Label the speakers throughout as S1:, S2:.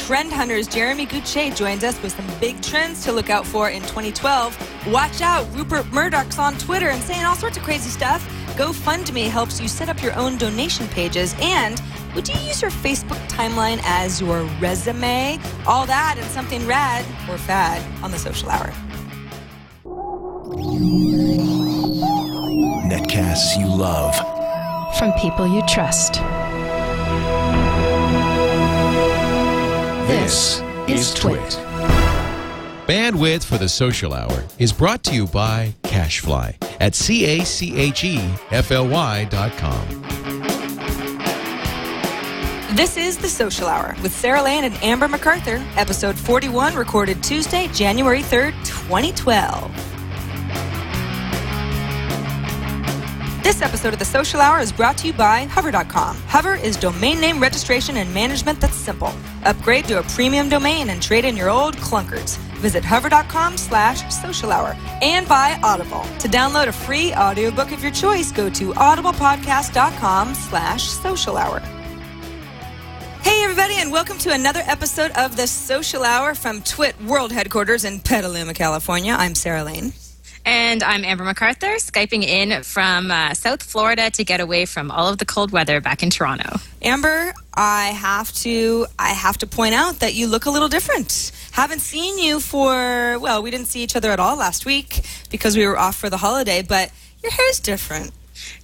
S1: Trendhunter's Jeremy Gutsche joins us with some big trends to look out for in 2012. Watch out, Rupert Murdoch's on Twitter and saying all sorts of crazy stuff. GoFundMe helps you set up your own donation pages. And would you use your Facebook timeline as your resume? All that and something rad or fad on the Social Hour.
S2: Netcasts you love.
S3: From people you trust.
S2: This is TWiT.
S4: Bandwidth for the Social Hour is brought to you by Cashfly at CACHEFLY.com.
S1: This is The Social Hour with Sarah Lane and Amber MacArthur, episode 41, recorded Tuesday, January 3rd, 2012. This episode of The Social Hour is brought to you by Hover.com. Hover is domain name registration and management that's simple. Upgrade to a premium domain and trade in your old clunkers. Visit hover.com/social hour. And by Audible. To download a free audiobook of your choice, go to audiblepodcast.com/social hour. Hey everybody, and welcome to another episode of The Social Hour from TWiT World Headquarters in Petaluma, California. I'm Sarah Lane.
S5: And I'm Amber MacArthur, Skyping in from South Florida to get away from all of the cold weather back in Toronto.
S1: Amber, I have to point out that you look a little different. Haven't seen you for, well, we didn't see each other at all last week because we were off for the holiday, but your hair's different.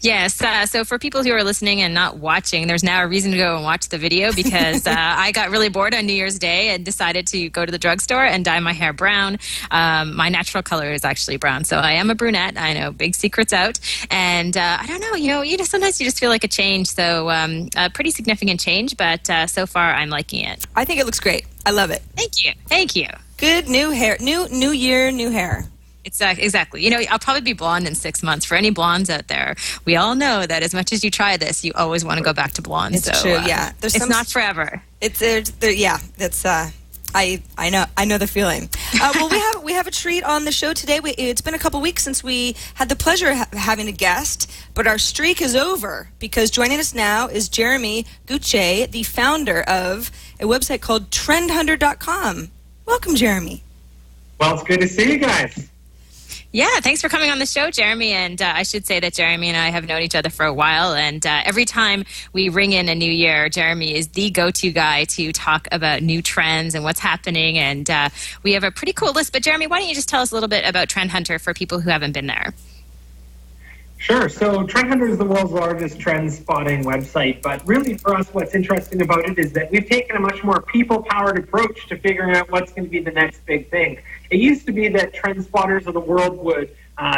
S5: Yes, so for people who are listening and not watching, there's now a reason to go and watch the video because I got really bored on New Year's Day and decided to go to the drugstore and dye my hair brown. My natural color is actually brown, so I am a brunette. I know, big secret's out. And I don't know, sometimes you just feel like a change. So a pretty significant change, but so far I'm liking it.
S1: I think it looks great. I love it.
S5: Thank you.
S1: Good new hair. New year, new hair.
S5: Exactly. I'll probably be blonde in 6 months. For any blondes out there, we all know that as much as you try this, you always want to go back to blonde.
S1: It's true, yeah.
S5: It's not forever.
S1: I know the feeling. Well, we have a treat on the show today. It's been a couple weeks since we had the pleasure of having a guest, but our streak is over because joining us now is Jeremy Gutsche, the founder of a website called Trendhunter.com. Welcome, Jeremy.
S6: Well, it's good to see you guys.
S5: Yeah, thanks for coming on the show, Jeremy. And I should say that Jeremy and I have known each other for a while. And every time we ring in a new year, Jeremy is the go-to guy to talk about new trends and what's happening. And we have a pretty cool list. But Jeremy, why don't you just tell us a little bit about Trendhunter for people who haven't been there?
S6: Sure. So Trendhunter is the world's largest trend spotting website. But really for us, what's interesting about it is that we've taken a much more people-powered approach to figuring out what's going to be the next big thing. It used to be that trend spotters of the world would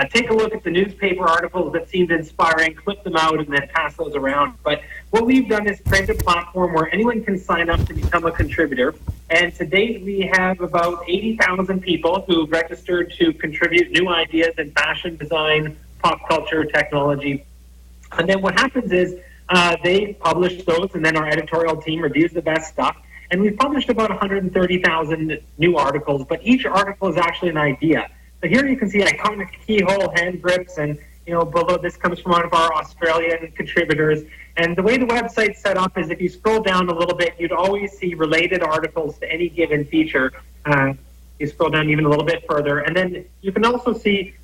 S6: take a look at the newspaper articles that seemed inspiring, clip them out, and then pass those around. But what we've done is create a platform where anyone can sign up to become a contributor. And to date, we have about 80,000 people who've registered to contribute new ideas in fashion, design, pop culture, technology. And then what happens is they publish those, and then our editorial team reviews the best stuff. And we've published about 130,000 new articles, but each article is actually an idea. So here you can see iconic keyhole hand grips, and below this comes from one of our Australian contributors. And the way the website's set up is if you scroll down a little bit, you'd always see related articles to any given feature. You scroll down even a little bit further, and then you can also see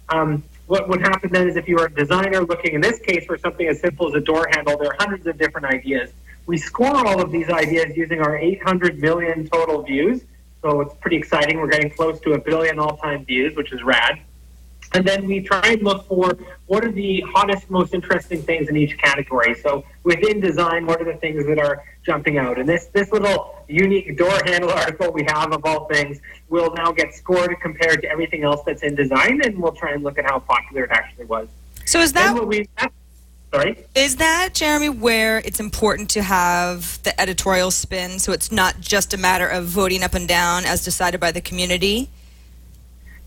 S6: what would happen then is if you are a designer looking, in this case, for something as simple as a door handle, there are hundreds of different ideas. We score all of these ideas using our 800 million total views, so it's pretty exciting. We're getting close to 1 billion all-time views, which is rad. And then we try and look for what are the hottest, most interesting things in each category. So within design, what are the things that are jumping out? And this little unique door handle article we have, of all things, will now get scored compared to everything else that's in design, and we'll try and look at how popular it actually was.
S1: So is that...
S6: Sorry?
S1: Is that, Jeremy, where it's important to have the editorial spin so it's not just a matter of voting up and down as decided by the community?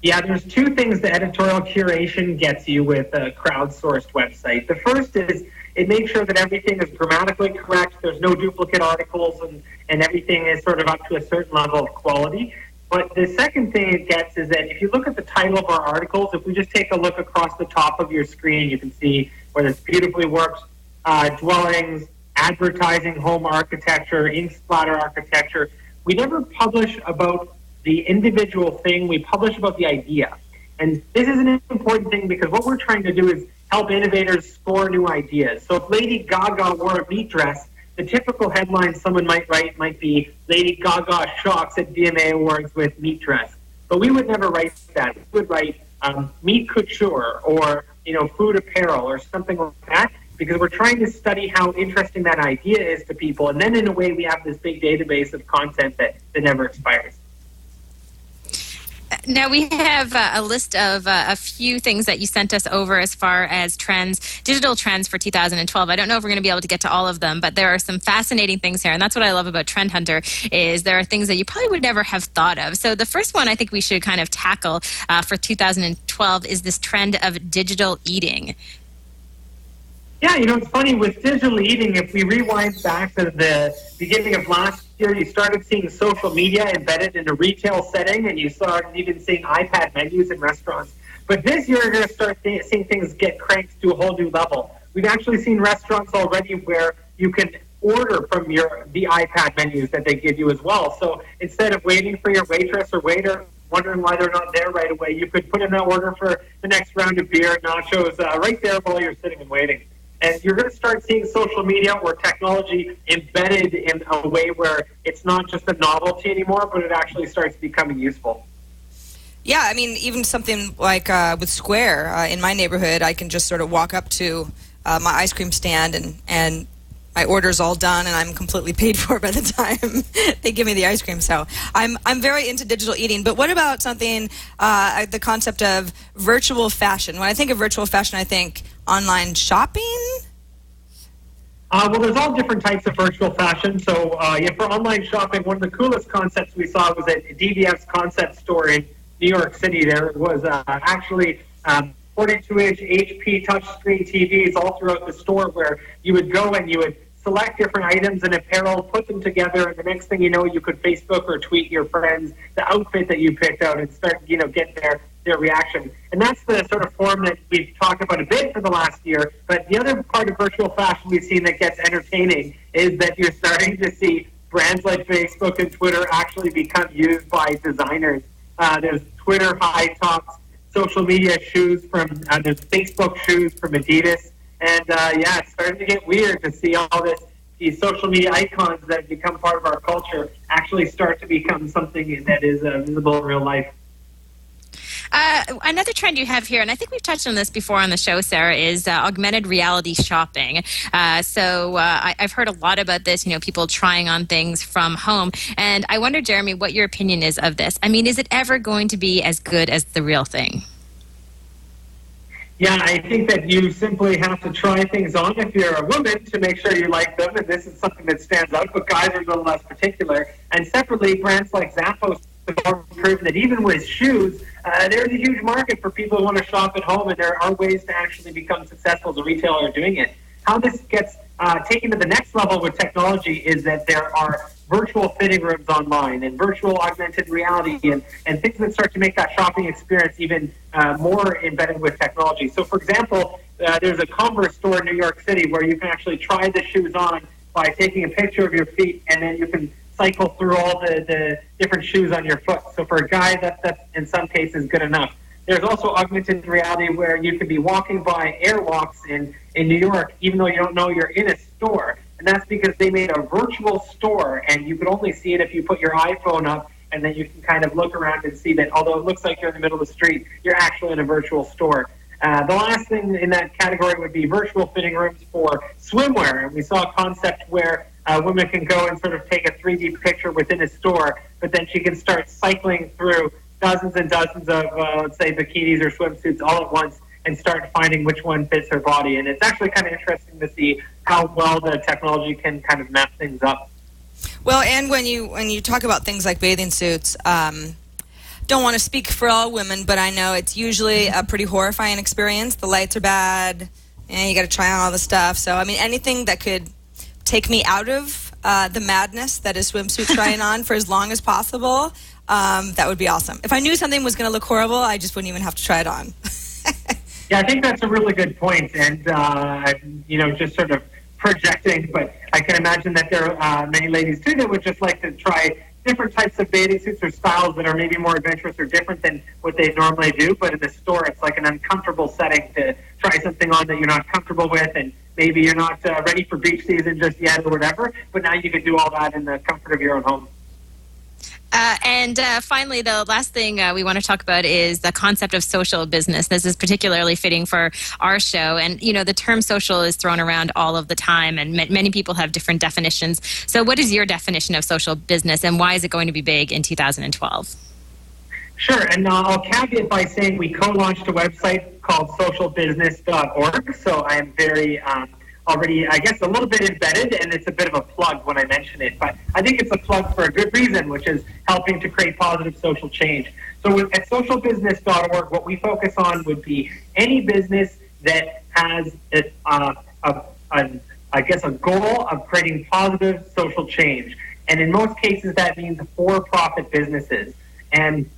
S6: Yeah, there's two things the editorial curation gets you with a crowdsourced website. The first is it makes sure that everything is grammatically correct, there's no duplicate articles, and everything is sort of up to a certain level of quality. But the second thing it gets is that if you look at the title of our articles, if we just take a look across the top of your screen, you can see whether it's beautifully worked dwellings, advertising, home architecture, ink splatter architecture. we never publish about the individual thing. We publish about the idea. And this is an important thing because what we're trying to do is help innovators score new ideas. So if Lady Gaga wore a meat dress, the typical headline someone might write might be Lady Gaga shocks at VMA Awards with meat dress. But we would never write that. We would write meat couture or food apparel or something like that, because we're trying to study how interesting that idea is to people. And then in a way we have this big database of content that never expires.
S5: Now, we have a list of a few things that you sent us over as far as trends, digital trends for 2012. I don't know if we're going to be able to get to all of them, but there are some fascinating things here. And that's what I love about Trendhunter, is there are things that you probably would never have thought of. So the first one I think we should kind of tackle for 2012 is this trend of digital eating.
S6: Yeah, it's funny with digital eating, if we rewind back to the beginning of last year, you started seeing social media embedded in a retail setting, and you started even seeing iPad menus in restaurants. But this year, you're going to start seeing things get cranked to a whole new level. We've actually seen restaurants already where you can order from the iPad menus that they give you as well. So instead of waiting for your waitress or waiter, wondering why they're not there right away, you could put in an order for the next round of beer, nachos, right there while you're sitting and waiting. And you're going to start seeing social media or technology embedded in a way where it's not just a novelty anymore, but it actually starts becoming useful.
S1: Yeah, I mean, even something like with Square in my neighborhood, I can just sort of walk up to my ice cream stand and my order's all done and I'm completely paid for by the time they give me the ice cream. So I'm very into digital eating. But what about something, the concept of virtual fashion? When I think of virtual fashion, I think online shopping?
S6: Well, there's all different types of virtual fashion. So for online shopping, one of the coolest concepts we saw was at DVF's concept store in New York City. There was actually 42-inch HP touchscreen TVs all throughout the store where you would go and you would select different items and apparel, put them together, and the next thing you know, you could Facebook or tweet your friends the outfit that you picked out and start, get their reaction. And that's the sort of form that we've talked about a bit for the last year. But the other part of virtual fashion we've seen that gets entertaining is that you're starting to see brands like Facebook and Twitter actually become used by designers. There's Twitter high tops, social media shoes from, there's Facebook shoes from Adidas. And it's starting to get weird to see all these social media icons that become part of our culture actually start to become something that is visible in real life.
S5: Another trend you have here, and I think we've touched on this before on the show, Sarah, is augmented reality shopping. I've heard a lot about this, people trying on things from home. And I wonder, Jeremy, what your opinion is of this. I mean, is it ever going to be as good as the real thing?
S6: Yeah, I think that you simply have to try things on if you're a woman to make sure you like them, and this is something that stands out, but guys are a little less particular. And separately, brands like Zappos have proven that even with shoes, there's a huge market for people who want to shop at home, and there are ways to actually become successful as a retailer doing it. How this gets taken to the next level with technology is that there are virtual fitting rooms online and virtual augmented reality and things that start to make that shopping experience even more embedded with technology. So, for example, there's a Converse store in New York City where you can actually try the shoes on by taking a picture of your feet, and then you can cycle through all the different shoes on your foot. So for a guy, that's in some cases good enough. There's also augmented reality where you can be walking by airwalks in New York, even though you don't know you're in a store. And that's because they made a virtual store, and you could only see it if you put your iPhone up, and then you can kind of look around and see that although it looks like you're in the middle of the street, you're actually in a virtual store. The last thing in that category would be virtual fitting rooms for swimwear. And we saw a concept where women can go and sort of take a 3D picture within a store, but then she can start cycling through dozens and dozens of, let's say, bikinis or swimsuits all at once and start finding which one fits her body. And it's actually kind of interesting to see how well the technology can kind of map things up.
S1: Well, and when you talk about things like bathing suits, don't want to speak for all women, but I know it's usually a pretty horrifying experience. The lights are bad, and you got to try on all the stuff. So, I mean, anything that could take me out of the madness that is swimsuit trying on for as long as possible, that would be awesome. If I knew something was going to look horrible, I just wouldn't even have to try it on.
S6: Yeah, I think that's a really good point, and just sort of projecting, but I can imagine that there are many ladies too that would just like to try different types of bathing suits or styles that are maybe more adventurous or different than what they normally do. But in the store, it's like an uncomfortable setting to try something on that you're not comfortable with, and maybe you're not ready for beach season just yet or whatever. But now you can do all that in the comfort of your own home.
S5: And finally, the last thing we want to talk about is the concept of social business. This is particularly fitting for our show. And, the term social is thrown around all of the time, and many people have different definitions. So what is your definition of social business, and why is it going to be big in 2012?
S6: Sure, and I'll caveat by saying we co-launched a website called socialbusiness.org, so I am very already, I guess, a little bit embedded, and it's a bit of a plug when I mention it. But I think it's a plug for a good reason, which is helping to create positive social change. So at socialbusiness.org, what we focus on would be any business that has, a goal of creating positive social change. And in most cases, that means for-profit businesses. And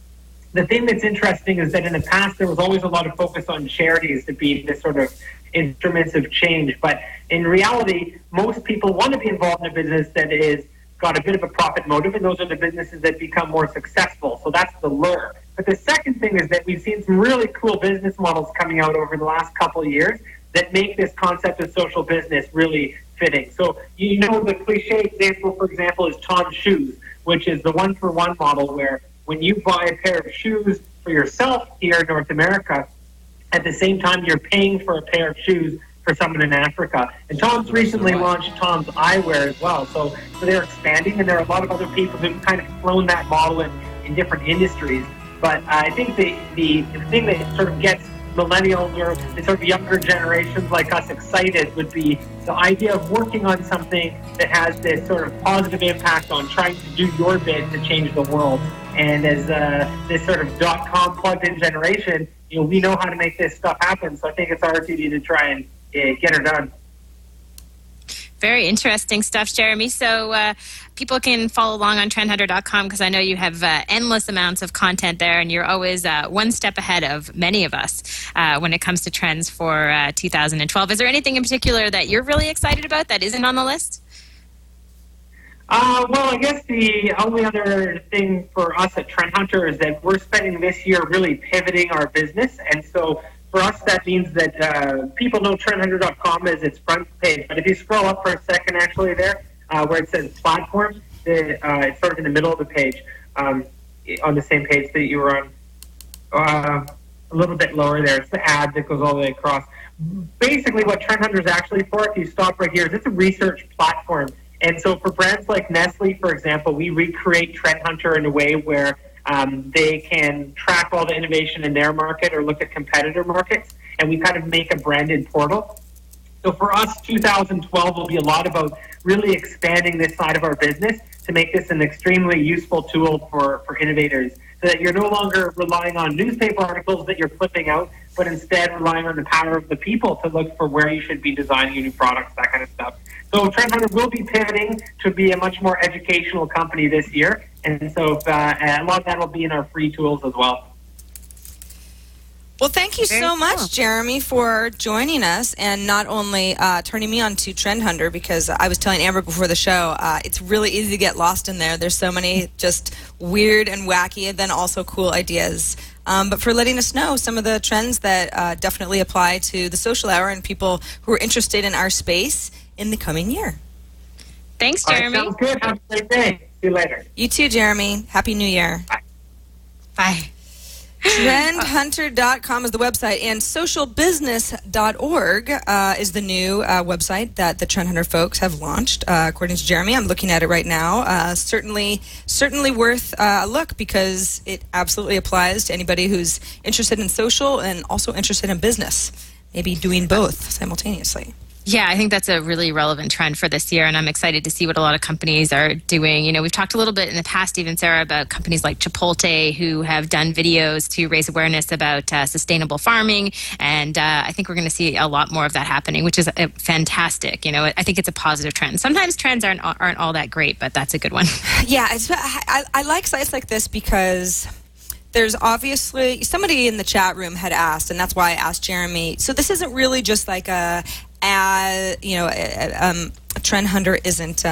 S6: the thing that's interesting is that in the past, there was always a lot of focus on charities to be this sort of instruments of change. But in reality, most people want to be involved in a business that is got a bit of a profit motive, and those are the businesses that become more successful. So that's the lure. But the second thing is that we've seen some really cool business models coming out over the last couple of years that make this concept of social business really fitting. So, the cliche example, for example, is Tom's Shoes, which is the one-for-one model where when you buy a pair of shoes for yourself here in North America, at the same time you're paying for a pair of shoes for someone in Africa. And Tom's recently launched Tom's Eyewear as well. So they're expanding, and there are a lot of other people who've kind of flown that model in different industries. But I think the thing that sort of gets millennials or the sort of younger generations like us excited would be the idea of working on something that has this sort of positive impact on trying to do your bit to change the world. And as this sort of .com plugged-in generation, we know how to make this stuff happen. So I think it's our duty to try and get her done.
S5: Very interesting stuff, Jeremy. So people can follow along on trendhunter.com because I know you have endless amounts of content there, and you're always one step ahead of many of us when it comes to trends for 2012. Is there anything in particular that you're really excited about that isn't on the list?
S6: Well, I guess the only other thing for us at Trendhunter is that we're spending this year really pivoting our business. And so for us, that means that people know Trendhunter.com as its front page. But if you scroll up for a second, actually there, where it says platform, it's sort of in the middle of the page, on the same page that you were on. A little bit lower there, it's the ad that goes all the way across. Basically, what Trendhunter is actually for, if you stop right here, is it's a research platform. And so for brands like Nestle, for example, we recreate Trendhunter in a way where they can track all the innovation in their market or look at competitor markets, and we kind of make a branded portal. So for us, 2012 will be a lot about really expanding this side of our business to make this an extremely useful tool for innovators, so that you're no longer relying on newspaper articles that you're flipping out, but instead relying on the power of the people to look for where you should be designing your new products, that kind of stuff. So Trendhunter will be pivoting to be a much more educational company this year. And so a lot of that will be in our free tools as well.
S1: Well, thank you so much, Jeremy, for joining us and not only turning me on to Trendhunter, because I was telling Amber before the show, it's really easy to get lost in there. There's so many just weird and wacky and then also cool ideas. But for letting us know some of the trends that definitely apply to the social hour and people who are interested in our space in the coming year.
S5: Thanks, Jeremy.
S6: Sounds good. Have a great day. See you later.
S1: You too, Jeremy. Happy New Year.
S6: Bye.
S5: Bye.
S1: Trendhunter.com is the website, and socialbusiness.org is the new website that the Trendhunter folks have launched. According to Jeremy, I'm looking at it right now. Certainly worth a look, because it absolutely applies to anybody who's interested in social and also interested in business, maybe doing both simultaneously.
S5: Yeah, I think that's a really relevant trend for this year, and I'm excited to see what a lot of companies are doing. We've talked a little bit in the past, even, Sarah, about companies like Chipotle who have done videos to raise awareness about sustainable farming, and I think we're going to see a lot more of that happening, which is fantastic. I think it's a positive trend. Sometimes trends aren't all that great, but that's a good one.
S1: Yeah, I like sites like this because there's obviously somebody in the chat room had asked, and that's why I asked Jeremy. So this isn't really just like a Trendhunter isn't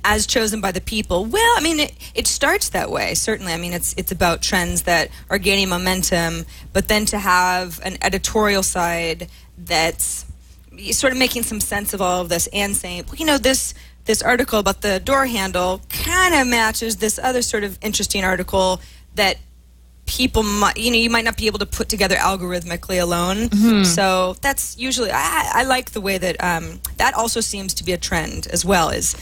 S1: as chosen by the people. Well, I mean, it starts that way, certainly. I mean, it's about trends that are gaining momentum, but then to have an editorial side that's sort of making some sense of all of this and saying, well, this article about the door handle kind of matches this other sort of interesting article that people might, you might not be able to put together algorithmically alone. Mm-hmm. So that's usually, I like the way that that also seems to be a trend as well, is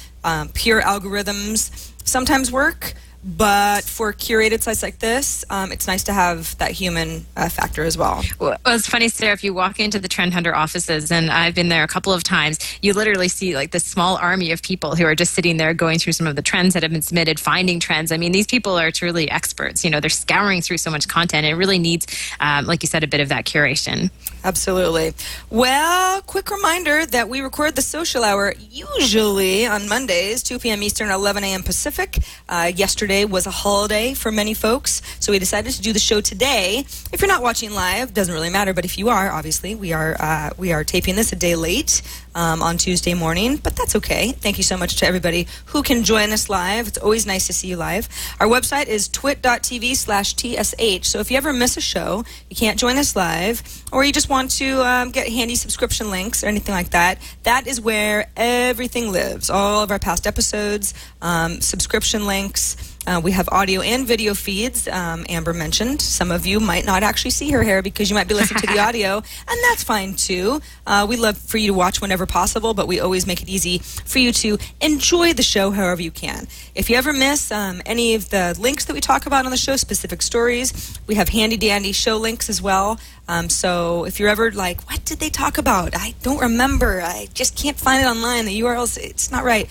S1: pure algorithms sometimes work, but for curated sites like this, it's nice to have that human factor as well.
S5: Well, it's funny, Sarah, if you walk into the Trendhunter offices, and I've been there a couple of times, you literally see like this small army of people who are just sitting there going through some of the trends that have been submitted, finding trends. I mean, these people are truly experts. They're scouring through so much content. It really needs, like you said, a bit of that curation.
S1: Absolutely. Well, quick reminder that we record the Social Hour usually on Mondays, 2 p.m. Eastern, 11 a.m. Pacific. Yesterday was a holiday for many folks, so we decided to do the show today. If you're not watching live, doesn't really matter, but if you are, obviously, we are taping this a day late on Tuesday morning, but that's okay. Thank you so much to everybody who can join us live. It's always nice to see you live. Our website is twit.tv/TSH, so if you ever miss a show, you can't join us live, or you just want to get handy subscription links or anything like that, that is where everything lives. All of our past episodes, subscription links. We have audio and video feeds. Amber mentioned some of you might not actually see her hair because you might be listening to the audio, and that's fine too. We love for you to watch whenever possible, but we always make it easy for you to enjoy the show however you can. If you ever miss any of the links that we talk about on the show, specific stories, we have handy-dandy show links as well. So if you're ever like, what did they talk about? I don't remember. I just can't find it online. The URL's, it's not right.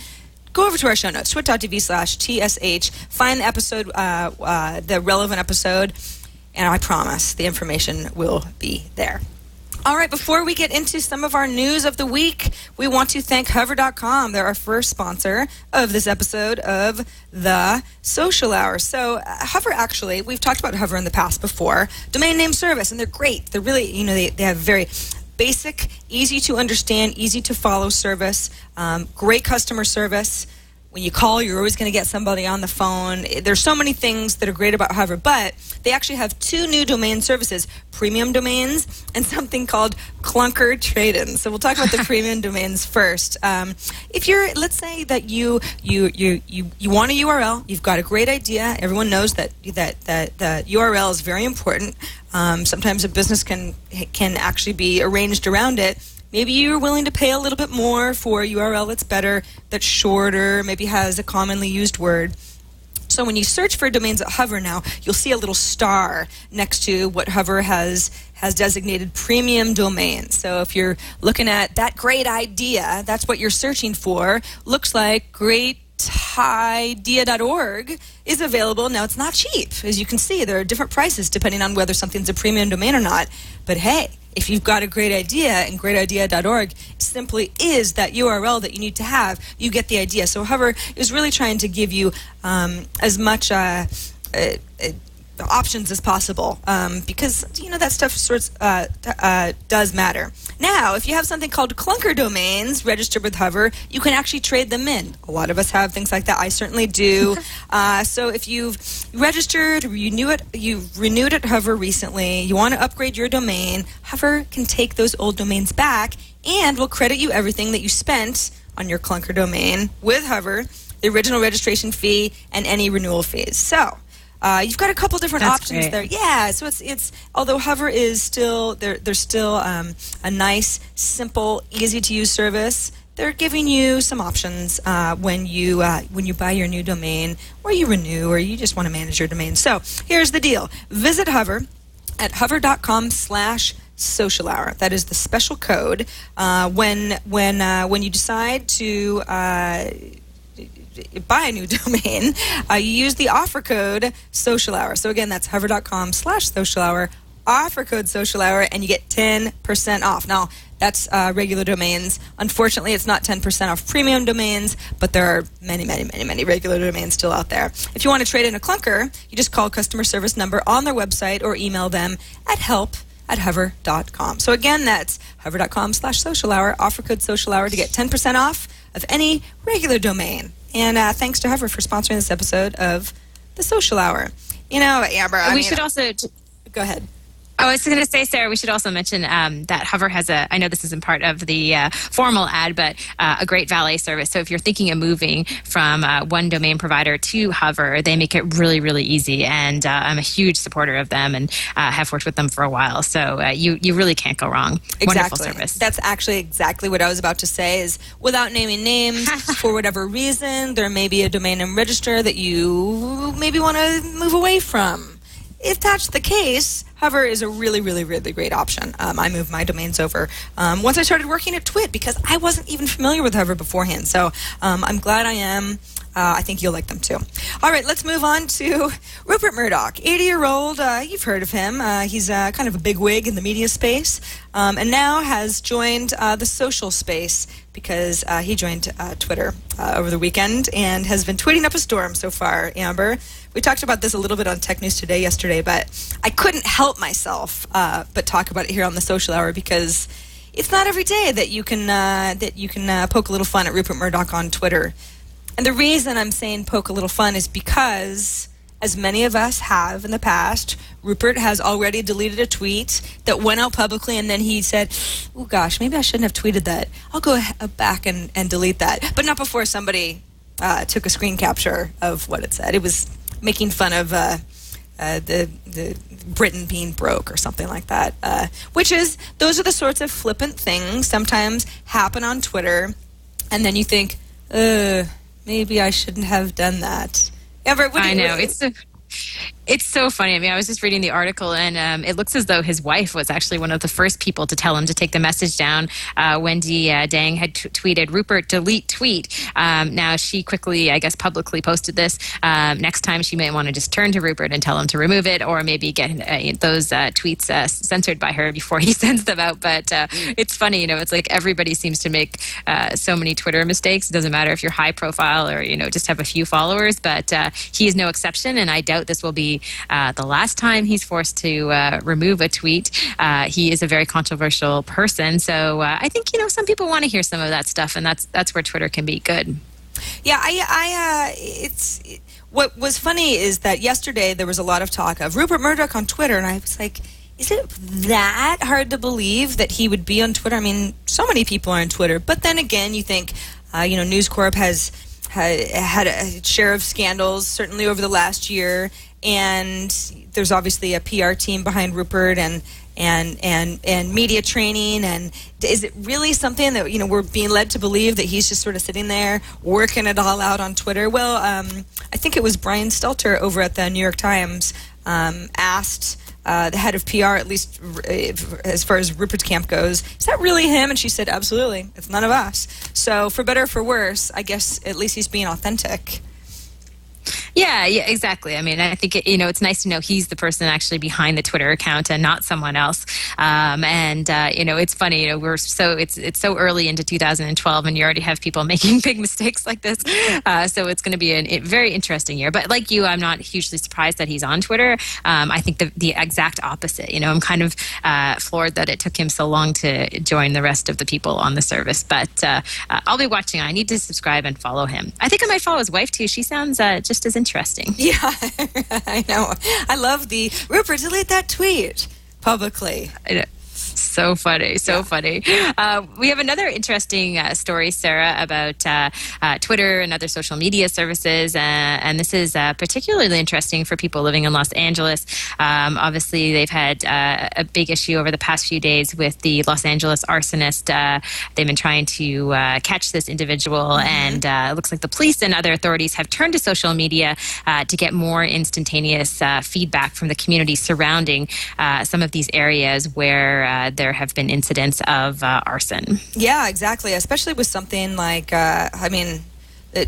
S1: Go over to our show notes, twit.tv/TSH, find the episode, the relevant episode, and I promise the information will be there. All right, before we get into some of our news of the week, we want to thank Hover.com. They're our first sponsor of this episode of the Social Hour. So Hover, actually, we've talked about Hover in the past before, domain name service, and they're great. They're really, they have very basic, easy to understand, easy to follow service, great customer service. When you call, you're always going to get somebody on the phone. There's so many things that are great about Hover, but they actually have 2 new domain services, premium domains and something called clunker trade-in. So we'll talk about the premium domains first. If you're, let's say that you want a URL, you've got a great idea. Everyone knows that the URL is very important. Sometimes a business can actually be arranged around it. Maybe you're willing to pay a little bit more for a URL that's better, that's shorter, maybe has a commonly used word. So when you search for domains at Hover now, you'll see a little star next to what Hover has designated premium domains. So if you're looking at that great idea, that's what you're searching for. Looks like greatidea.org is available. Now, it's not cheap. As you can see, there are different prices depending on whether something's a premium domain or not. But hey, if you've got a great idea, and greatidea.org simply is that URL that you need to have, you get the idea. So Hover is really trying to give you as much options as possible because that stuff does matter. Now, if you have something called clunker domains registered with Hover, you can actually trade them in. A lot of us have things like that. I certainly do. So if you've registered, you've renewed at Hover recently, you want to upgrade your domain, Hover can take those old domains back and will credit you everything that you spent on your clunker domain with Hover, the original registration fee, and any renewal fees. So you've got a couple different options there. Yeah, so it's although Hover is still they're still a nice, simple, easy to use service. They're giving you some options when you buy your new domain, or you renew, or you just want to manage your domain. So here's the deal: visit Hover at hover.com/social hour. That is the special code when you decide to buy a new domain, you use the offer code Social Hour. So again, that's hover.com/social hour, offer code Social Hour, and you get 10% off. Now, that's regular domains. Unfortunately, it's not 10% off premium domains, but there are many, many, many, many regular domains still out there. If you want to trade in a clunker, you just call customer service number on their website or email them at help hover.com. So again, that's hover.com/social hour. Offer code social hour to get 10% off of any regular domain. And thanks to Hover for sponsoring this episode of the Social Hour. Amber,
S5: we should also...
S1: Go ahead.
S5: I was going to say, Sarah, we should also mention that Hover has I know this isn't part of the formal ad, but a great valet service. So if you're thinking of moving from one domain provider to Hover, they make it really, really easy. And I'm a huge supporter of them and have worked with them for a while. So you really can't go wrong.
S1: Exactly.
S5: Wonderful service.
S1: That's actually exactly what I was about to say is without naming names, for whatever reason, there may be a domain name register that you maybe want to move away from. If that's the case, Hover is a really, really, really great option. I moved my domains over once I started working at TWiT because I wasn't even familiar with Hover beforehand. So I'm glad I am. I think you'll like them too. All right, let's move on to Rupert Murdoch, 80-year-old. You've heard of him. He's kind of a big wig in the media space and now has joined the social space because he joined Twitter over the weekend and has been tweeting up a storm so far, Amber. We talked about this a little bit on Tech News Today yesterday, but I couldn't help myself but talk about it here on the Social Hour because it's not every day that you can poke a little fun at Rupert Murdoch on Twitter. And the reason I'm saying poke a little fun is because, as many of us have in the past, Rupert has already deleted a tweet that went out publicly, and then he said, oh gosh, maybe I shouldn't have tweeted that. I'll go back and delete that. But not before somebody took a screen capture of what it said. It was making fun of the Britain being broke or something like that. Those are the sorts of flippant things sometimes happen on Twitter, and then you think, maybe I shouldn't have done that. Amber,
S5: I know. It's so funny. I mean, I was just reading the article, and it looks as though his wife was actually one of the first people to tell him to take the message down. Wendy Dang had tweeted, "Rupert, delete tweet." Now, she quickly, I guess, publicly posted this. Next time, she may want to just turn to Rupert and tell him to remove it, or maybe get those tweets censored by her before he sends them out. But it's funny, it's like everybody seems to make so many Twitter mistakes. It doesn't matter if you're high profile or, just have a few followers, but he is no exception, and I doubt this will be the last time he's forced to remove a tweet. He is a very controversial person, so I think some people want to hear some of that stuff, and that's where Twitter can be good.
S1: Yeah, what was funny is that yesterday there was a lot of talk of Rupert Murdoch on Twitter, and I was like, is it that hard to believe that he would be on Twitter? I mean, so many people are on Twitter, but then again, you think, News Corp has had a share of scandals certainly over the last year. And there's obviously a PR team behind Rupert and media training. And is it really something that we're being led to believe that he's just sort of sitting there working it all out on Twitter? Well, I think it was Brian Stelter over at the New York Times asked the head of PR, at least as far as Rupert's camp goes, is that really him? And she said, absolutely, it's none of us. So for better or for worse, I guess at least he's being authentic.
S5: Yeah, exactly. I mean, I think it's nice to know he's the person actually behind the Twitter account and not someone else. It's funny. It's so early into 2012, and you already have people making big mistakes like this. So it's going to be a very interesting year. But like you, I'm not hugely surprised that he's on Twitter. I think the exact opposite. I'm kind of floored that it took him so long to join the rest of the people on the service. But I'll be watching. I need to subscribe and follow him. I think I might follow his wife too. She sounds just as interesting.
S1: Yeah, I know. I love the Rupert, delete that tweet publicly.
S5: So funny, funny. We have another interesting story, Sarah, about Twitter and other social media services, and this is particularly interesting for people living in Los Angeles. Obviously, they've had a big issue over the past few days with the Los Angeles arsonist. They've been trying to catch this individual, and it looks like the police and other authorities have turned to social media to get more instantaneous feedback from the community surrounding some of these areas where there have been incidents of arson. Yeah,
S1: exactly. Especially with something like,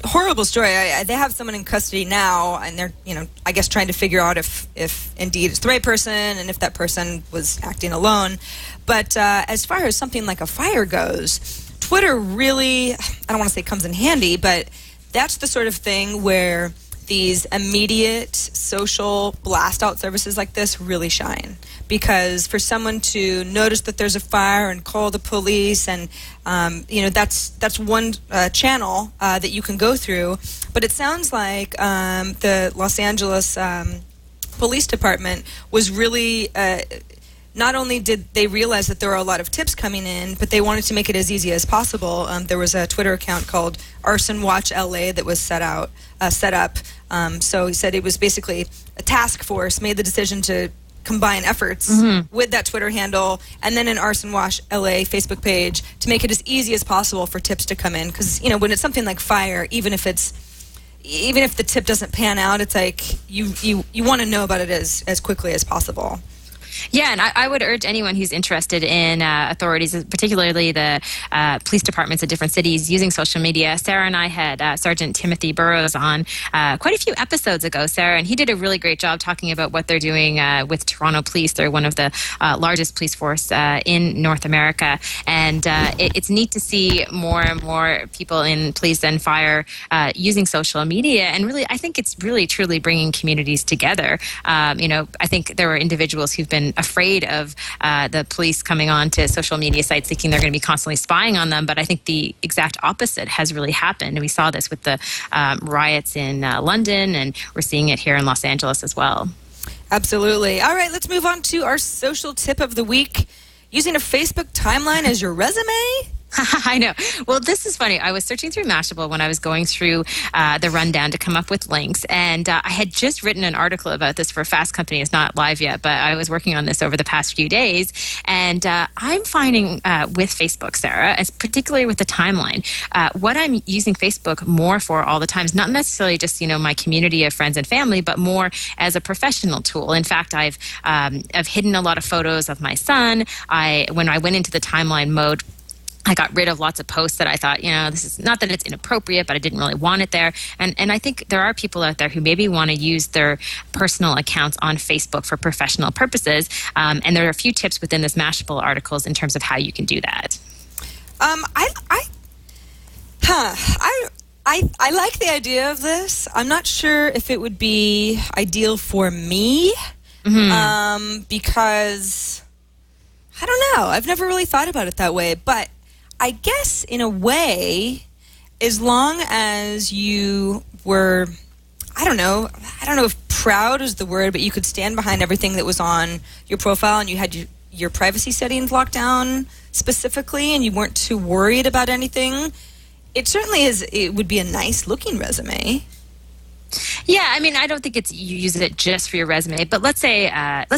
S1: horrible story. They have someone in custody now, and they're, I guess trying to figure out if indeed it's the right person and if that person was acting alone. But as far as something like a fire goes, Twitter really, I don't want to say comes in handy, but that's the sort of thing where these immediate social blast out services like this really shine, because for someone to notice that there's a fire and call the police, and that's one channel that you can go through. But it sounds like the Los Angeles Police Department was really not only did they realize that there were a lot of tips coming in, but they wanted to make it as easy as possible. There was a Twitter account called Arson Watch LA that was set up. So he said it was basically a task force made the decision to combine efforts with that Twitter handle and then an Arson Watch LA Facebook page to make it as easy as possible for tips to come in. Because when it's something like fire, even if the tip doesn't pan out, it's like you want to know about it as quickly as possible.
S5: Yeah, and I would urge anyone who's interested in authorities, particularly the police departments of different cities, using social media. Sarah and I had Sergeant Timothy Burrows on quite a few episodes ago, Sarah, and he did a really great job talking about what they're doing with Toronto Police. They're one of the largest police force in North America, and it's neat to see more and more people in police and fire using social media, and really, I think it's really, truly bringing communities together. I think there were individuals who've been afraid of the police coming on to social media sites thinking they're going to be constantly spying on them, but I think the exact opposite has really happened. And we saw this with the riots in London, and we're seeing it here in Los Angeles as well.
S1: Absolutely. All right, let's move on to our social tip of the week. Using a Facebook timeline as your resume?
S5: I know. Well, this is funny. I was searching through Mashable when I was going through the rundown to come up with links, and I had just written an article about this for Fast Company. It's not live yet, but I was working on this over the past few days, and I'm finding with Facebook, Sarah, as particularly with the timeline, what I'm using Facebook more for all the time is not necessarily just my community of friends and family, but more as a professional tool. In fact, I've hidden a lot of photos of my son. When I went into the timeline mode, I got rid of lots of posts that I thought, this is not that it's inappropriate, but I didn't really want it there. And I think there are people out there who maybe want to use their personal accounts on Facebook for professional purposes. And there are a few tips within this Mashable articles in terms of how you can do that.
S1: I like the idea of this. I'm not sure if it would be ideal for me, because I don't know. I've never really thought about it that way, but I guess in a way, as long as you were, I don't know if proud is the word, but you could stand behind everything that was on your profile, and you had your privacy settings locked down specifically, and you weren't too worried about anything, it would be a nice looking resume.
S5: Yeah, I mean, I don't think you use it just for your resume, but let's say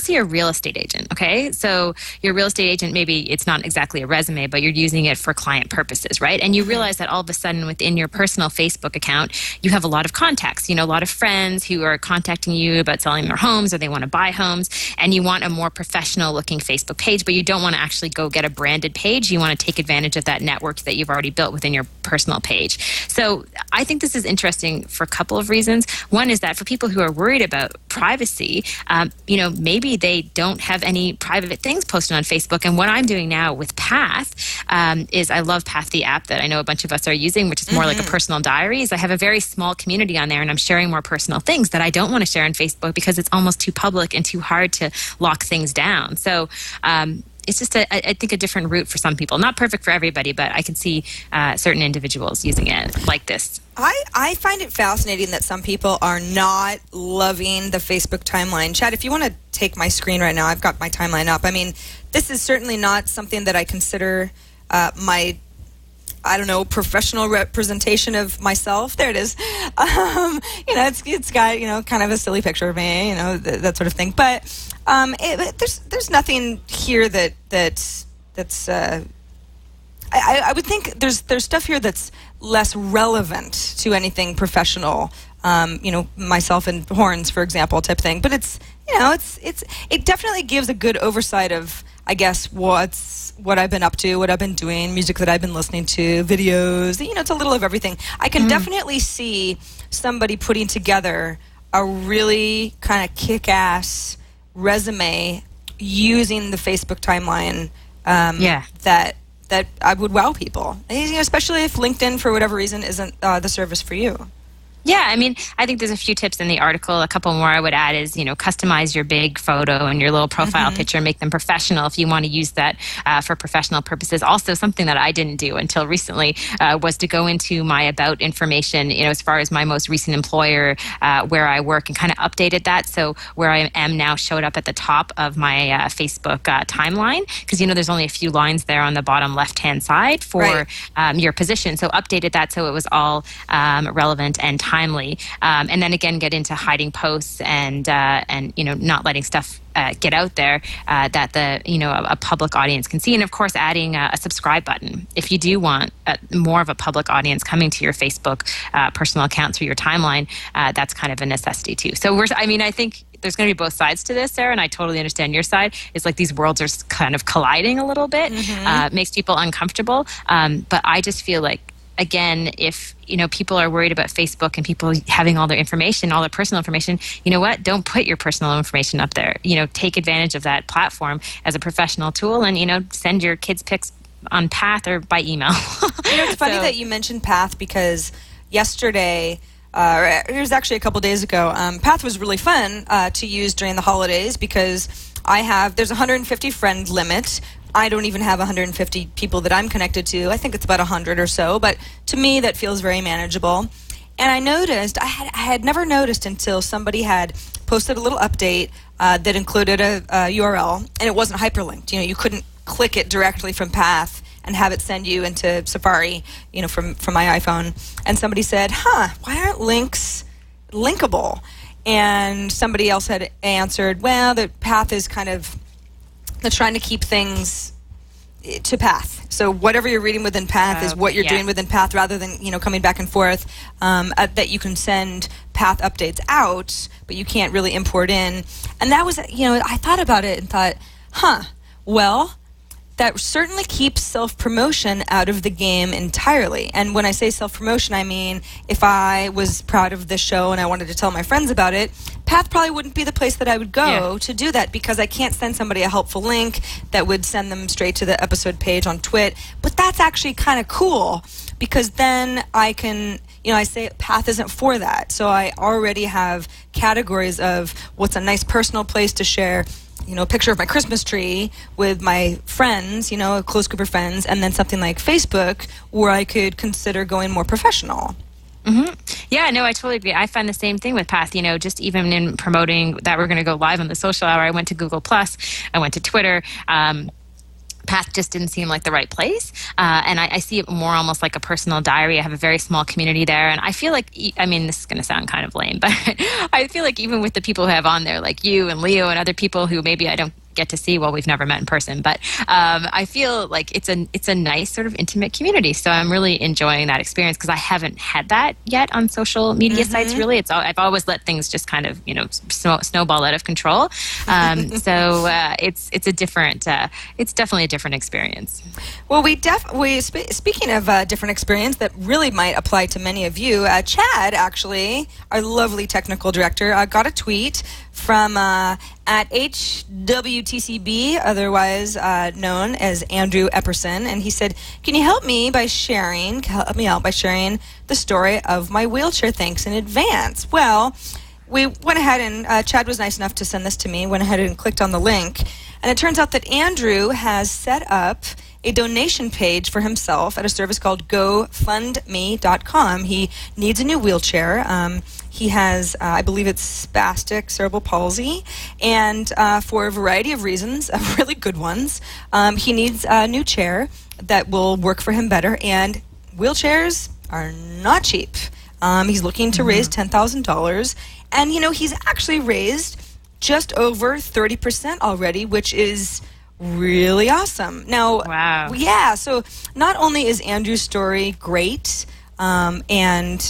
S5: you're a real estate agent, okay? So you're a real estate agent, maybe it's not exactly a resume, but you're using it for client purposes, right? And you realize that all of a sudden within your personal Facebook account, you have a lot of contacts, a lot of friends who are contacting you about selling their homes, or they want to buy homes, and you want a more professional looking Facebook page, but you don't want to actually go get a branded page. You want to take advantage of that network that you've already built within your personal page. So I think this is interesting for a couple of reasons. One is that for people who are worried about privacy, maybe they don't have any private things posted on Facebook. And what I'm doing now with Path is I love Path, the app that I know a bunch of us are using, which is more like a personal diary. Is I have a very small community on there, and I'm sharing more personal things that I don't want to share on Facebook because it's almost too public and too hard to lock things down. So it's just, I think, a different route for some people. Not perfect for everybody, but I can see certain individuals using it like this.
S1: I find it fascinating that some people are not loving the Facebook timeline. Chad, if you want to take my screen right now, I've got my timeline up. I mean, this is certainly not something that I consider my, professional representation of myself. There it is. It's got, kind of a silly picture of me, that sort of thing. But there's nothing here that's I would think there's stuff here that's less relevant to anything professional, myself and horns, for example, type thing. But it definitely gives a good oversight of, I guess, what I've been up to, what I've been doing, music that I've been listening to, videos. It's a little of everything. I can definitely see somebody putting together a really kind of kick-ass resume using the Facebook timeline. That I would wow people, especially if LinkedIn, for whatever reason, isn't the service for you.
S5: Yeah, I mean, I think there's a few tips in the article. A couple more I would add is, customize your big photo and your little profile picture, make them professional if you want to use that for professional purposes. Also, something that I didn't do until recently was to go into my about information, as far as my most recent employer, where I work, and kind of updated that. So where I am now showed up at the top of my Facebook timeline, because, there's only a few lines there on the bottom left-hand side for your position. So updated that so it was all relevant and timely, and then again get into hiding posts and not letting stuff get out there that a public audience can see, and of course adding a subscribe button if you do want more of a public audience coming to your Facebook personal account through your timeline. That's kind of a necessity too. So I think there's going to be both sides to this, Sarah, and I totally understand your side. It's like these worlds are kind of colliding a little bit. Makes people uncomfortable, but I just feel like, again, if people are worried about Facebook and people having all their information, all their personal information, you know what? Don't put your personal information up there. Take advantage of that platform as a professional tool, and send your kids' pics on Path or by email.
S1: It's funny that you mentioned Path, because yesterday, it was actually a couple days ago, Path was really fun to use during the holidays, because there's a 150 friend limit. I don't even have 150 people that I'm connected to. I think it's about 100 or so, but to me that feels very manageable. And I noticed, I had never noticed until somebody had posted a little update that included a URL, and it wasn't hyperlinked. You couldn't click it directly from Path and have it send you into Safari, from my iPhone. And somebody said, why aren't links linkable? And somebody else had answered, well, the Path is kind of, they're trying to keep things to Path. So whatever you're reading within Path is what you're doing within Path, rather than coming back and forth. That you can send Path updates out, but you can't really import in. And that was, I thought about it and thought, well, that certainly keeps self-promotion out of the game entirely. And when I say self-promotion, I mean, if I was proud of this show and I wanted to tell my friends about it, Path probably wouldn't be the place that I would go to do that, because I can't send somebody a helpful link that would send them straight to the episode page on TWiT. But that's actually kind of cool, because then I can, I say Path isn't for that. So I already have categories of what's a nice personal place to share, a picture of my Christmas tree with my friends, a close group of friends, and then something like Facebook where I could consider going more professional.
S5: Yeah, no, I totally agree. I find the same thing with Path. Just even in promoting that we're going to go live on the social hour, I went to Google+, I went to Twitter. Path just didn't seem like the right place. And I see it more almost like a personal diary. I have a very small community there. And I feel like, this is going to sound kind of lame, but I feel like even with the people who have on there, like you and Leo and other people who maybe I don't get to see, well, we've never met in person, but I feel like it's a nice sort of intimate community. So I'm really enjoying that experience, because I haven't had that yet on social media sites. Really, I've always let things just kind of snowball out of control. So it's a different, it's definitely a different experience.
S1: Well, speaking of different experience that really might apply to many of you, Chad, actually, our lovely technical director, got a tweet from at HWTCB, otherwise known as Andrew Epperson, and he said, "Can you help me out by sharing the story of my wheelchair? Thanks in advance." Well, we went ahead and Chad was nice enough to send this to me. Went ahead and clicked on the link, and it turns out that Andrew has set up a donation page for himself at a service called GoFundMe.com. He needs a new wheelchair. He has, I believe it's spastic cerebral palsy, and for a variety of reasons, really good ones, he needs a new chair that will work for him better, and wheelchairs are not cheap. He's looking to raise $10,000, and, he's actually raised just over 30% already, which is really awesome. Now,
S5: wow.
S1: Yeah, so not only is Andrew's story great, and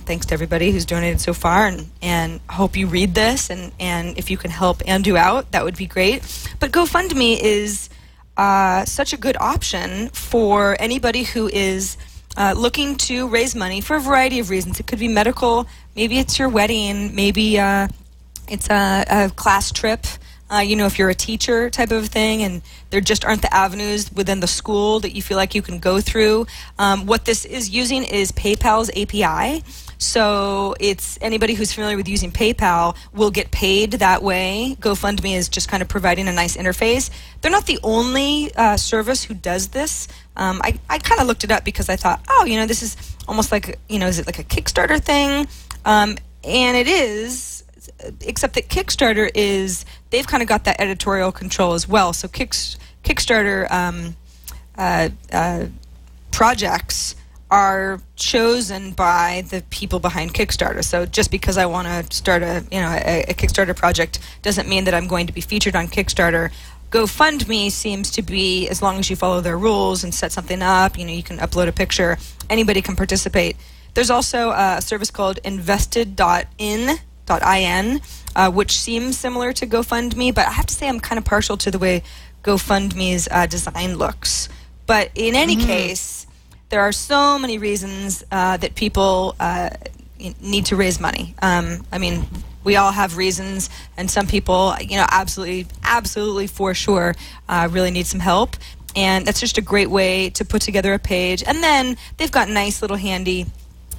S1: thanks to everybody who's donated so far, and hope you read this, and if you can help Andrew out, that would be great. But GoFundMe is such a good option for anybody who is looking to raise money for a variety of reasons. It could be medical, maybe it's your wedding, maybe it's a class trip. if you're a teacher type of thing and there just aren't the avenues within the school that you feel like you can go through. What this is using is PayPal's API. So it's anybody who's familiar with using PayPal will get paid that way. GoFundMe is just kind of providing a nice interface. They're not the only service who does this. I kind of looked it up because I thought, this is almost like, is it like a Kickstarter thing? And it is, except that Kickstarter they've kind of got that editorial control as well. So Kickstarter projects are chosen by the people behind Kickstarter. So just because I want to start a Kickstarter project doesn't mean that I'm going to be featured on Kickstarter. GoFundMe seems to be, as long as you follow their rules and set something up, you can upload a picture, anybody can participate. There's also a service called invested.in, which seems similar to GoFundMe, but I have to say I'm kind of partial to the way GoFundMe's design looks. But in any case, there are so many reasons that people need to raise money. We all have reasons, and some people, absolutely for sure, really need some help. And that's just a great way to put together a page. And then they've got nice little handy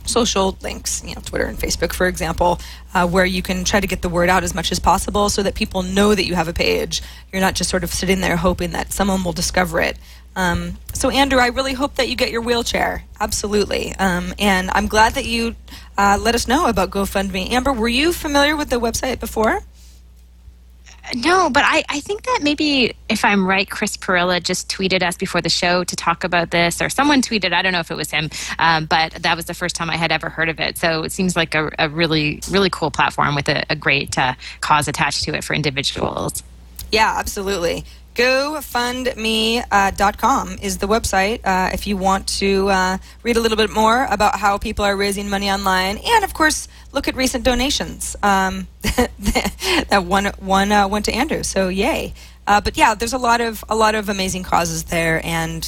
S1: social links, Twitter and Facebook, for example, where you can try to get the word out as much as possible so that people know that you have a page. You're not just sort of sitting there hoping that someone will discover it. So, Andrew, I really hope that you get your wheelchair. Absolutely. And I'm glad that you let us know about GoFundMe. Amber, were you familiar with the website before?
S5: No, but I think that maybe, if I'm right, Chris Perilla just tweeted us before the show to talk about this, or someone tweeted, I don't know if it was him, but that was the first time I had ever heard of it. So it seems like a really, really cool platform with a great cause attached to it for individuals. Yeah,
S1: absolutely. GoFundMe.com is the website if you want to read a little bit more about how people are raising money online, and of course look at recent donations. That one went to Andrew, so yay! But yeah, there's a lot of amazing causes there, and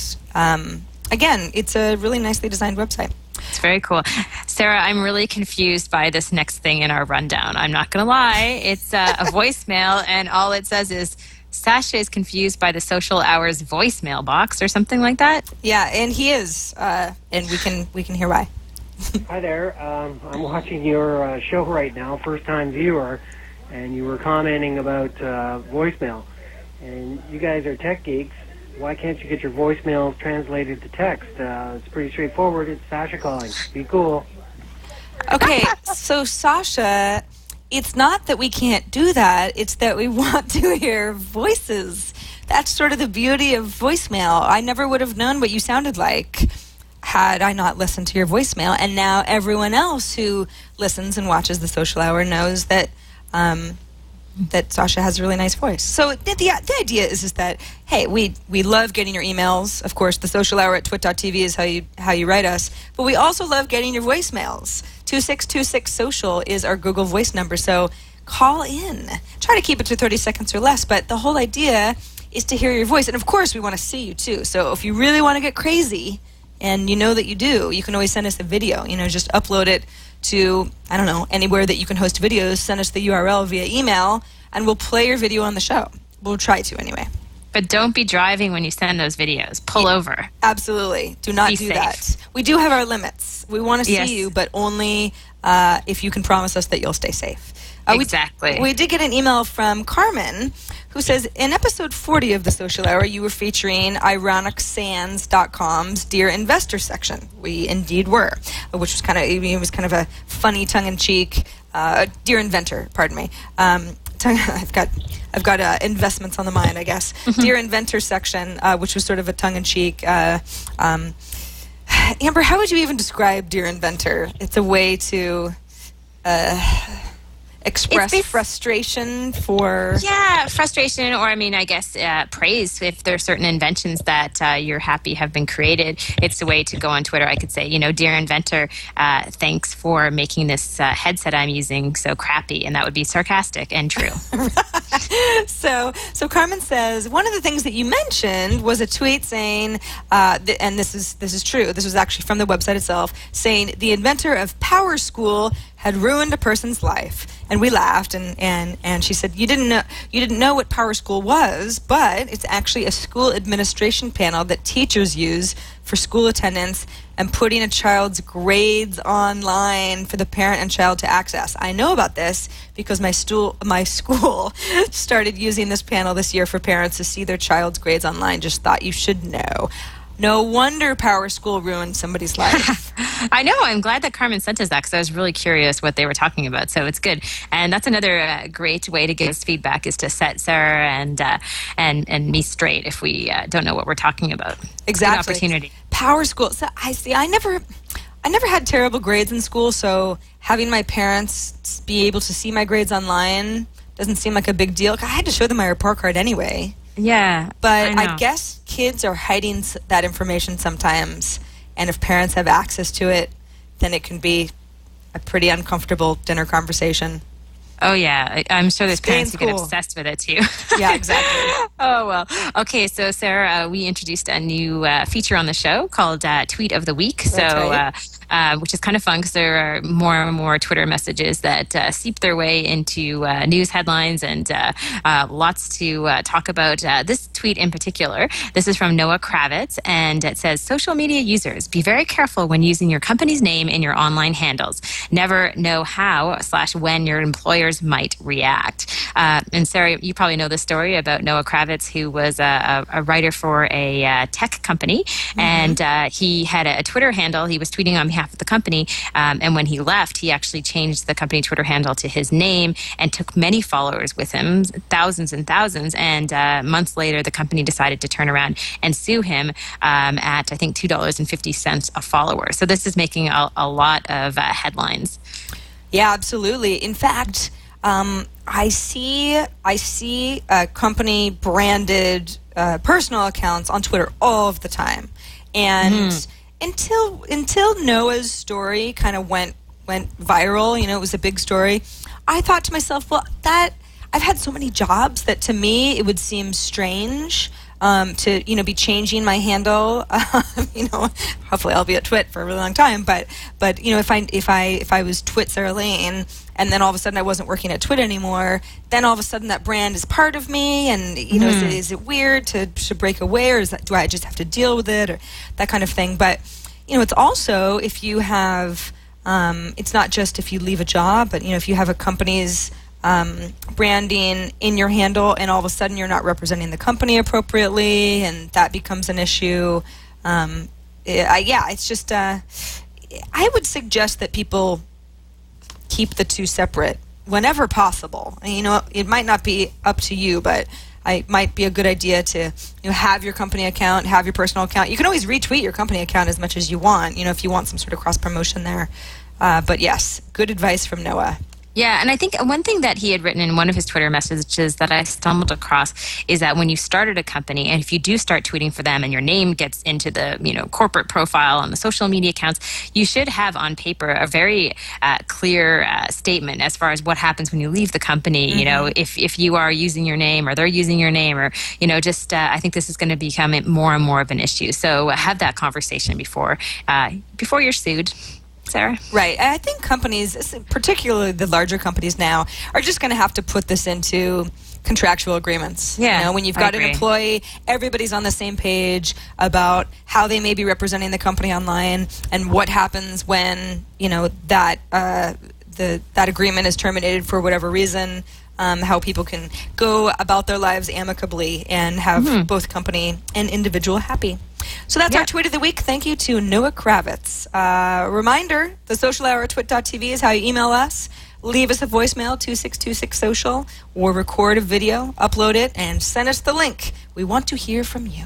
S1: again, it's a really nicely designed website.
S5: It's very cool. Sarah, I'm really confused by this next thing in our rundown. I'm not going to lie. It's a voicemail, and all it says is, Sasha is confused by the Social Hours voicemail box or something like that.
S1: Yeah, and he is, and we can hear why.
S7: Hi there. I'm watching your show right now, first-time viewer, and you were commenting about voicemail. And you guys are tech geeks. Why can't you get your voicemails translated to text? It's pretty straightforward. It's Sasha calling. Be cool.
S1: Okay, so Sasha, it's not that we can't do that. It's that we want to hear voices. That's sort of the beauty of voicemail. I never would have known what you sounded like had I not listened to your voicemail. And now everyone else who listens and watches the Social Hour knows that that Sasha has a really nice voice. So the idea is that, hey, we love getting your emails. Of course, the Social Hour at twit.tv is how you write us. But we also love getting your voicemails. 2626-SOCIAL is our Google Voice number. So call in. Try to keep it to 30 seconds or less. But the whole idea is to hear your voice. And, of course, we want to see you, too. So if you really want to get crazy, and you know that you do, you can always send us a video. Just upload it to, I don't know, anywhere that you can host videos. Send us the URL via email, and we'll play your video on the show. We'll try to, anyway.
S5: But don't be driving when you send those videos. Pull over.
S1: Absolutely. Do not do that. We do have our limits. We want to see you, but only if you can promise us that you'll stay safe.
S5: Exactly.
S1: We did get an email from Carmen, who says, in episode 40 of the Social Hour, you were featuring ironicsands.com's Dear Investor section. We indeed were, which was kind of a funny tongue-in-cheek, Dear Inventor, pardon me. I've got investments on the mind, I guess. Dear Inventor section, which was sort of a tongue-in-cheek. Amber, how would you even describe Dear Inventor? It's a way to express frustration for...
S5: Yeah, frustration, or I guess praise if there are certain inventions that you're happy have been created. It's a way to go on Twitter. I could say, Dear Inventor, thanks for making this headset I'm using so crappy, and that would be sarcastic and true.
S1: So Carmen says, one of the things that you mentioned was a tweet saying, and this is true, this was actually from the website itself, saying the inventor of Power School had ruined a person's life. And we laughed, and she said, you didn't know what Power School was, but it's actually a school administration panel that teachers use for school attendance and putting a child's grades online for the parent and child to access. I know about this because my school started using this panel this year for parents to see their child's grades online. Just thought you should know. No wonder Power School ruined somebody's life.
S5: I know. I'm glad that Carmen sent us that because I was really curious what they were talking about. So it's good. And that's another great way to give us feedback is to set Sarah and me straight if we don't know what we're talking about.
S1: Exactly.
S5: Good opportunity.
S1: Power School. So I never had terrible grades in school, so having my parents be able to see my grades online doesn't seem like a big deal. I had to show them my report card anyway.
S5: Yeah.
S1: But I guess kids are hiding that information sometimes, and if parents have access to it, then it can be a pretty uncomfortable dinner conversation.
S5: Oh, yeah. I'm sure there's parents who get obsessed with it, too.
S1: Yeah, exactly.
S5: Oh, well. Okay, so, Sarah, we introduced a new feature on the show called Tweet of the Week. Which is kind of fun because there are more and more Twitter messages that seep their way into news headlines and lots to talk about. This tweet in particular, this is from Noah Kravitz, and it says, social media users, be very careful when using your company's name in your online handles. Never know how/when your employers might react. And Sarah, you probably know the story about Noah Kravitz, who was a writer for a tech company, and he had a Twitter handle. He was tweeting on behalf of the company, and when he left, he actually changed the company Twitter handle to his name and took many followers with him, thousands and thousands, and months later, the company decided to turn around and sue him at, I think, $2.50 a follower. So this is making a lot of headlines. Yeah, absolutely. In fact, I see company branded personal accounts on Twitter all of the time, and until Noah's story kind of went viral, it was a big story. I thought to myself, well, I've had so many jobs that to me it would seem strange to be changing my handle. Hopefully I'll be at Twit for a really long time. But if I was Twit Sarah Lane, and then all of a sudden I wasn't working at Twit anymore, then all of a sudden that brand is part of me, and is it weird to break away, or do I just have to deal with it, or that kind of thing? But it's also if you have it's not just if you leave a job, but if you have a company's branding in your handle, and all of a sudden you're not representing the company appropriately, and that becomes an issue. It's just I would suggest that people keep the two separate whenever possible. It might not be up to you, but it might be a good idea to have your company account, have your personal account. You can always retweet your company account as much as you want, if you want some sort of cross promotion there. But yes, good advice from Noah. Yeah, and I think one thing that he had written in one of his Twitter messages that I stumbled across is that when you started a company, and if you do start tweeting for them and your name gets into the corporate profile on the social media accounts, you should have on paper a very clear statement as far as what happens when you leave the company. If you are using your name or they're using your name, or I think this is going to become more and more of an issue. So have that conversation before you're sued. Sarah? Right. I think companies, particularly the larger companies now, are just going to have to put this into contractual agreements. Yeah. When you've got an employee, everybody's on the same page about how they may be representing the company online, and what happens when, that agreement is terminated for whatever reason. How people can go about their lives amicably and have both company and individual happy. So that's our Tweet of the Week. Thank you to Noah Kravitz. Reminder, the social hour at twit.tv is how you email us. Leave us a voicemail, 2626-SOCIAL, or record a video, upload it, and send us the link. We want to hear from you.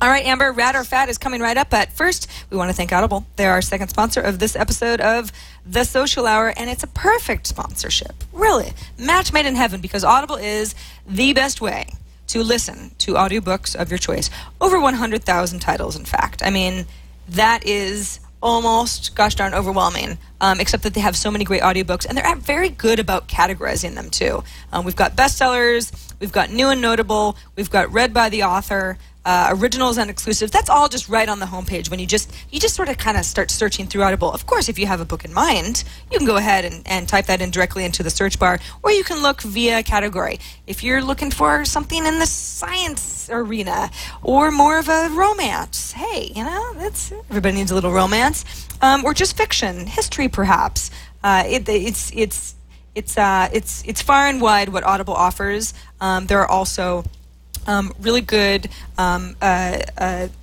S5: All right, Amber, Rad or Fat is coming right up. But first, we want to thank Audible. They're our second sponsor of this episode of The Social Hour, and it's a perfect sponsorship. Really. Match made in heaven, because Audible is the best way to listen to audiobooks of your choice. Over 100,000 titles, in fact. I mean, that is almost, gosh darn, overwhelming, except that they have so many great audiobooks, and they're very good about categorizing them, too. We've got bestsellers, we've got new and notable, we've got read by the author,
S1: originals and exclusives. That's all just right on the homepage when you just sort of kind of start searching through Audible. Of course, if you have a book in mind, you can go ahead and type that in directly into the search bar, or you can look via category. If you're looking for something in the science arena or more of a romance, hey, that's everybody needs a little romance, or just fiction, history perhaps. It's far and wide what Audible offers. There are also really good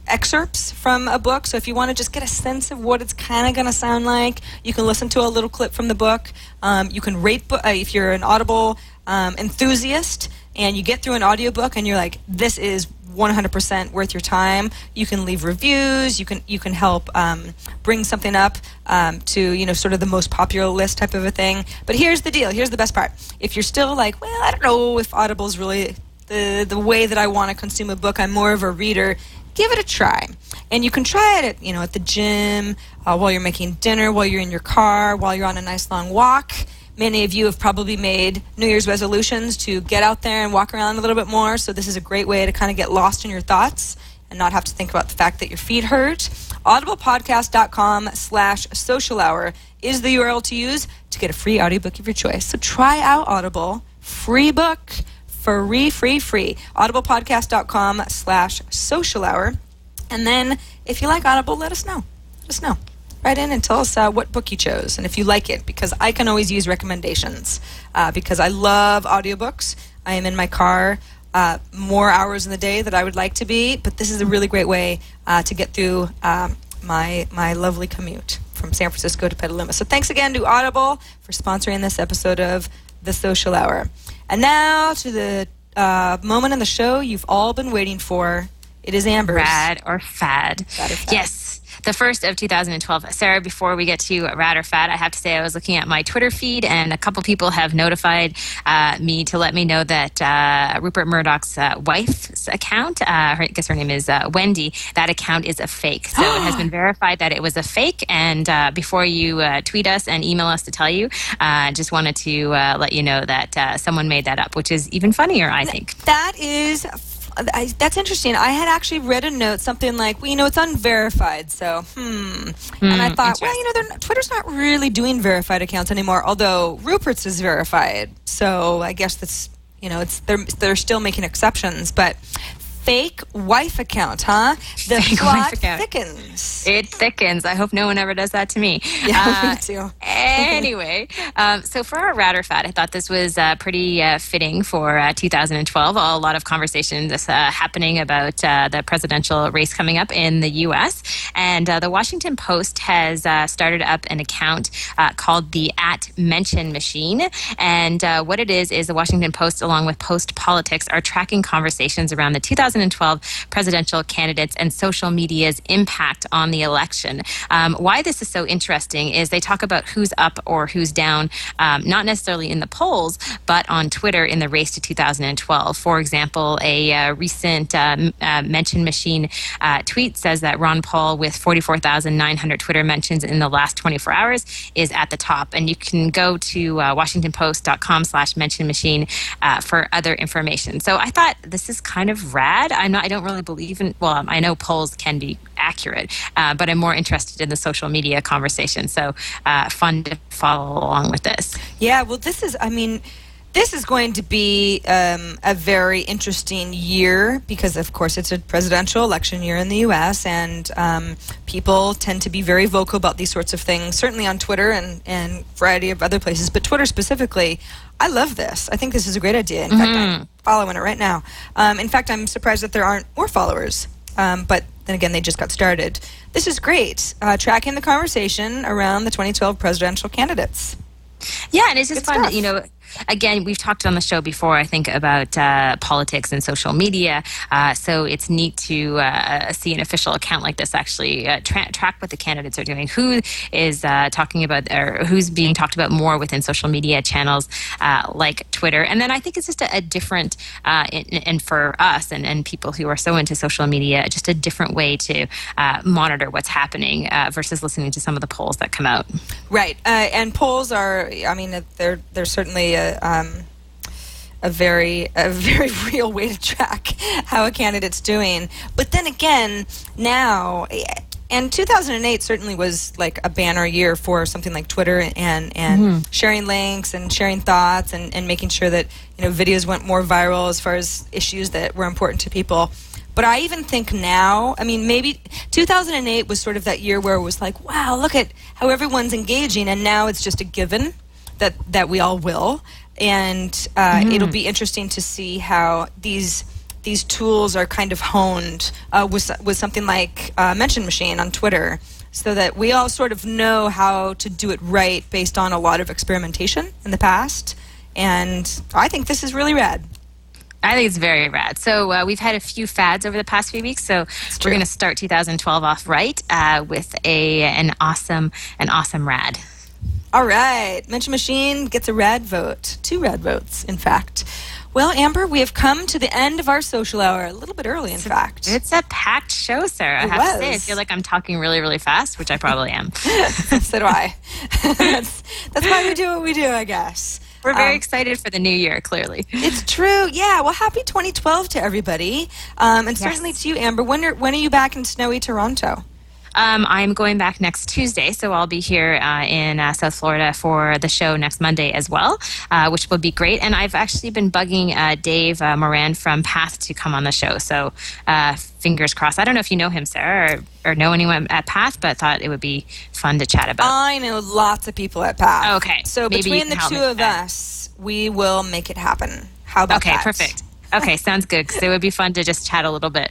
S1: excerpts from a book. So if you want to just get a sense of what it's kind of going to sound like, you can listen to a little clip from the book. You can rate if you're an Audible enthusiast and you get through an audiobook and you're like, this is 100% worth your time. You can leave reviews. You can help bring something up to sort of the most popular list type of a thing. But here's the deal. Here's the best part. If you're still like, well, I don't know if Audible's really the way that I want to consume a book. I'm more of a reader. Give it a try. And you can try it at the gym, while you're making dinner, while you're in your car, while you're on a nice long walk. Many of you have probably made New Year's resolutions to get out there and walk around a little bit more. So this is a great way to kind of get lost in your thoughts and not have to think about the fact that your feet hurt. audiblepodcast.com/social hour is the URL to use to get a free audiobook of your choice. So try out Audible. Free book. Free. audiblepodcast.com/social hour. And then if you like Audible, let us know. Write in and tell us what book you chose and if you like it, because I can always use recommendations because I love audiobooks. I am in my car more hours in the day than I would like to be, but this is a really great way to get through my lovely commute from San Francisco to Petaluma. So thanks again to Audible for sponsoring this episode of The Social Hour. And now to the moment in the show you've all been waiting for. It is Amber's.
S5: Rad or Fad. Yes. The first of 2012. Sarah, before we get to Rad or Fad, I have to say I was looking at my Twitter feed and a couple people have notified me to let me know that Rupert Murdoch's wife's account, I guess her name is Wendy, that account is a fake. So it has been verified that it was a fake. And before you tweet us and email us to tell you, just wanted to let you know that someone made that up, which is even funnier, I think.
S1: That's interesting. I had actually read a note, something like, it's unverified, so, And I thought, Twitter's not really doing verified accounts anymore, although Rupert's is verified, so I guess that's, they're still making exceptions, but fake wife account, huh? The plot thickens.
S5: It thickens. I hope no one ever does that to me.
S1: Yeah, me too.
S5: Anyway, so for our Rad or Fad, I thought this was pretty fitting for 2012. A lot of conversations happening about the presidential race coming up in the U.S. And the Washington Post has started up an account called the @Mention Machine. And what it is the Washington Post, along with Post Politics, are tracking conversations around the 2012 presidential candidates and social media's impact on the election. Why this is so interesting is they talk about who's up or who's down, not necessarily in the polls, but on Twitter in the race to 2012. For example, a recent Mention Machine tweet says that Ron Paul, with 44,900 Twitter mentions in the last 24 hours, is at the top. And you can go to WashingtonPost.com/Mention Machine for other information. So I thought this is kind of rad. I don't really believe in, I know polls can be accurate, but I'm more interested in the social media conversation. So fun to follow along with this.
S1: Yeah, well, this is going to be a very interesting year because, of course, it's a presidential election year in the U.S., and people tend to be very vocal about these sorts of things, certainly on Twitter and a variety of other places. But Twitter specifically, I love this. I think this is a great idea. In fact, I'm following it right now. In fact, I'm surprised that there aren't more followers. But then again, they just got started. This is great. Tracking the conversation around the 2012 presidential candidates.
S5: Yeah, and it's just fun that, again, we've talked on the show before, I think, about politics and social media. So it's neat to see an official account like this actually track what the candidates are doing, who is talking about, or who's being talked about more within social media channels like Twitter. And then I think it's just a different, and for us and people who are so into social media, just a different way to monitor what's happening versus listening to some of the polls that come out. Right.
S1: And polls are, they're certainly a very real way to track how a candidate's doing. But then again, now, and 2008 certainly was like a banner year for something like Twitter and sharing links and sharing thoughts and making sure that videos went more viral as far as issues that were important to people. But I even think now, I mean, maybe 2008 was sort of that year where it was like, wow, look at how everyone's engaging, and now it's just a given that we all will. And it'll be interesting to see how these tools are kind of honed with something like Mention Machine on Twitter, so that we all sort of know how to do it right based on a lot of experimentation in the past. And I think this is really rad.
S5: I think it's very rad. So we've had a few fads over the past few weeks. So we're going to start 2012 off right with an awesome rad.
S1: All right. Mention Machine gets a rad vote. 2 rad votes, in fact. Well, Amber, we have come to the end of our social hour. A little bit early, in fact.
S5: It's a packed show, Sarah. I have to say, I feel like I'm talking really, really fast, which I probably am.
S1: So do I. That's why we do what we do, I guess.
S5: We're very excited for the new year, clearly.
S1: It's true. Yeah. Well, happy 2012 to everybody. And certainly to you, Amber. When are you back in snowy Toronto?
S5: I'm going back next Tuesday, so I'll be here in South Florida for the show next Monday as well, which will be great. And I've actually been bugging Dave Moran from Path to come on the show, so fingers crossed. I don't know if you know him, Sarah, or know anyone at Path, but thought it would be fun to chat about.
S1: I know lots of people at Path.
S5: Okay.
S1: So
S5: maybe
S1: between the two of us, we will make it happen. How about that?
S5: Okay, perfect. Okay, sounds good, because it would be fun to just chat a little bit.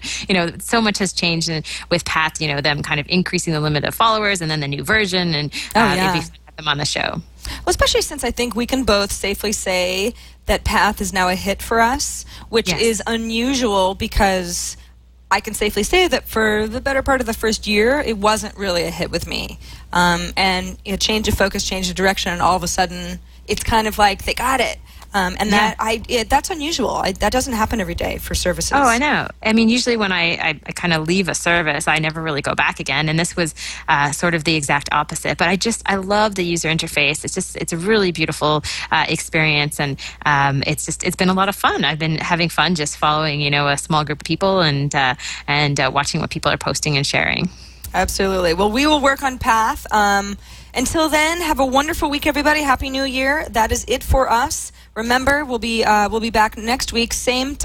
S5: So much has changed with Path, them kind of increasing the limit of followers and then the new version, and it'd be fun to have them on the show.
S1: Well, especially since I think we can both safely say that Path is now a hit for us, which is unusual, because I can safely say that for the better part of the first year, it wasn't really a hit with me. And change of focus, change of direction, and all of a sudden, it's kind of like they got it. That's unusual. That doesn't happen every day for services.
S5: Oh, I know. I mean, usually when I kind of leave a service, I never really go back again. And this was sort of the exact opposite. But I love the user interface. It's a really beautiful experience, and it's been a lot of fun. I've been having fun just following a small group of people and watching what people are posting and sharing.
S1: Absolutely. Well, we will work on Path. Until then, have a wonderful week, everybody. Happy New Year. That is it for us. Remember, we'll be back next week. Same.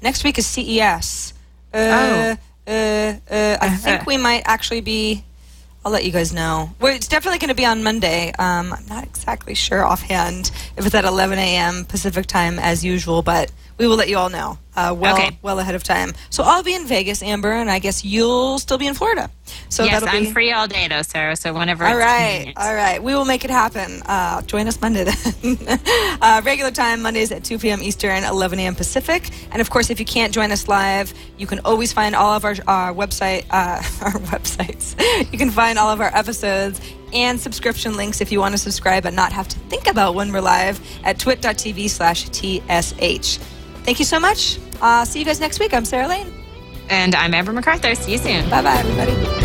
S1: Next week is CES. I think we might actually be. I'll let you guys know. It's definitely going to be on Monday. I'm not exactly sure offhand if it's at 11 a.m. Pacific time as usual, but we will let you all know well ahead of time. So I'll be in Vegas, Amber, and I guess you'll still be in Florida. So
S5: yes,
S1: I'm
S5: free all day though, Sarah. So whenever.
S1: All right. We will make it happen. Join us Monday then. Regular time Mondays at 2 p.m. Eastern, 11 a.m. Pacific. And of course, if you can't join us live, you can always find all of our websites. You can find all of our episodes and subscription links if you want to subscribe and not have to think about when we're live at twit.tv/TSH. Thank you so much. See you guys next week. I'm Sarah Lane.
S5: And I'm Amber MacArthur. See you soon.
S1: Bye-bye, everybody.